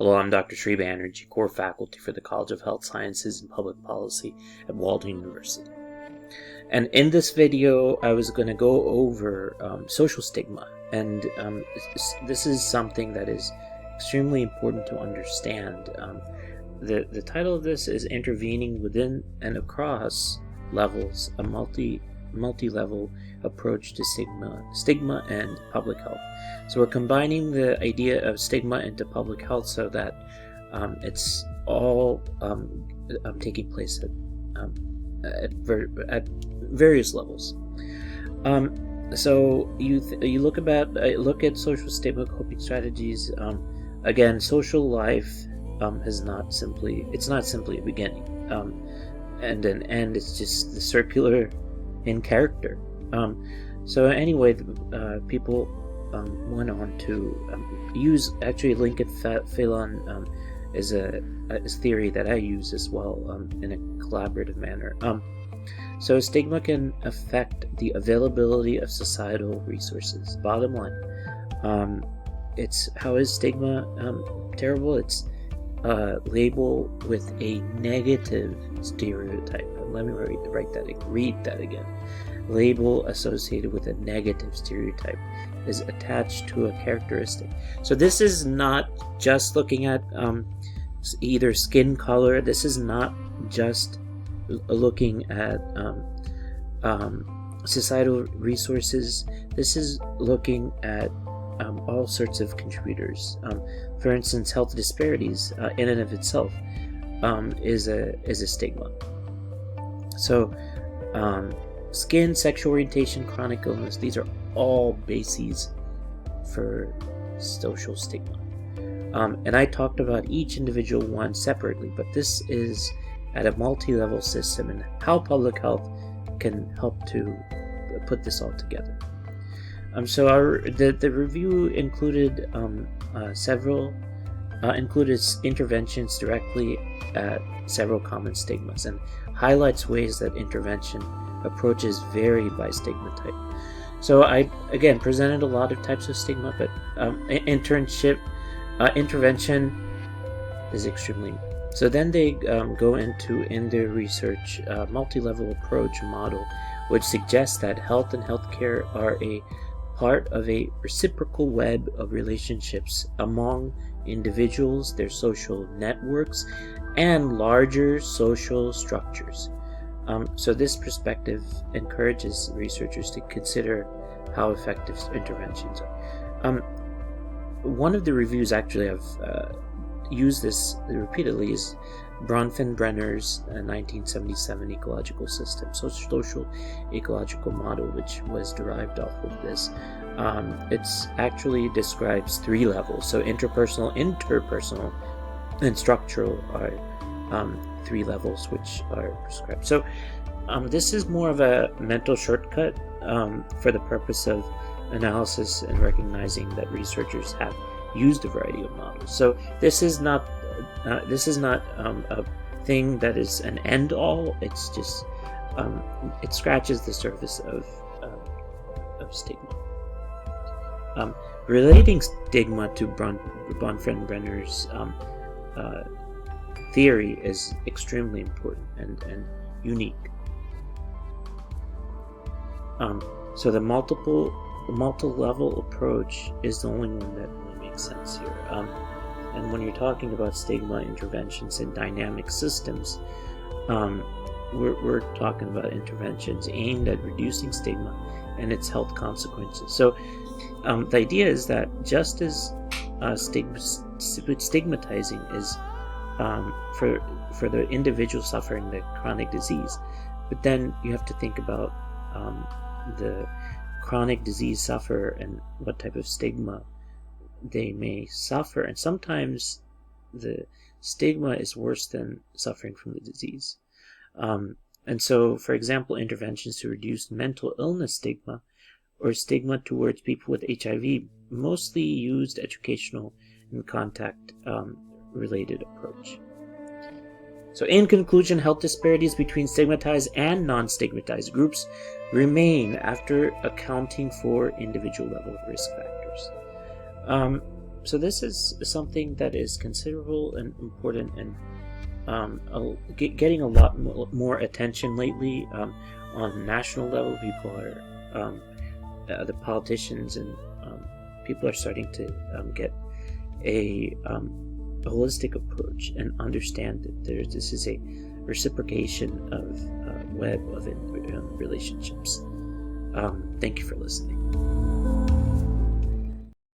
Hello, I'm Dr. Sri Banerjee, core faculty for the College of Health Sciences and Public Policy at Walden University. And in this video, I was going to go over social stigma. And this is something that is extremely important to understand. The title of this is Intervening Within and Across Levels, a multi-level approach to stigma and public health. So we're combining the idea of stigma into public health so that it's all taking place at various levels. So you look at social stigma coping strategies. Again, social life it's not simply a beginning and an end. It's just the circular in character. So anyway, people went on to use, actually Lincoln Phelan is a theory that I use as well in a collaborative manner. So stigma can affect the availability of societal resources. Bottom line, how is stigma terrible? It's label with a negative stereotype. Let me read that again. Label associated with a negative stereotype is attached to a characteristic. So this is not just looking at either skin color. This is not just looking at societal resources. This is looking at all sorts of contributors. For instance, health disparities in and of itself is a stigma. So skin, sexual orientation, chronic illness, these are all bases for social stigma. And I talked about each individual one separately, but this is at a multi-level system and how public health can help to put this all together. So the review included included interventions directly at several common stigmas and highlights ways that intervention approaches vary by stigma type. So I again presented a lot of types of stigma, but intervention is extremely. So then they go into in their research multi-level approach model, which suggests that health and healthcare are a part of a reciprocal web of relationships among individuals, their social networks, and larger social structures. So this perspective encourages researchers to consider how effective interventions are. One of the reviews actually have used this repeatedly is Bronfenbrenner's 1977 ecological system, social ecological model, which was derived off of this. It's actually describes 3 levels. So interpersonal, and structural are 3 levels which are prescribed. So this is more of a mental shortcut for the purpose of analysis and recognizing that researchers have used a variety of models. So this is not a thing that is an end all. It's just it scratches the surface of stigma. Relating stigma to Bronfenbrenner's theory is extremely important and unique. So the multi-level approach is the only one that really makes sense here. And when you're talking about stigma interventions in dynamic systems, we're talking about interventions aimed at reducing stigma and its health consequences. So the idea is that just as stigmatizing is for the individual suffering the chronic disease, but then you have to think about the chronic disease sufferer and what type of stigma they may suffer, and sometimes the stigma is worse than suffering from the disease. And so, for example, interventions to reduce mental illness stigma or stigma towards people with HIV mostly used educational and contact related approach. So in conclusion, health disparities between stigmatized and non-stigmatized groups remain after accounting for individual level risk factors. So this is something that is considerable and important, and getting a lot more attention lately. On national level, people are the politicians and people are starting to get a holistic approach and understand that this is a reciprocation of web of relationships. Thank you for listening.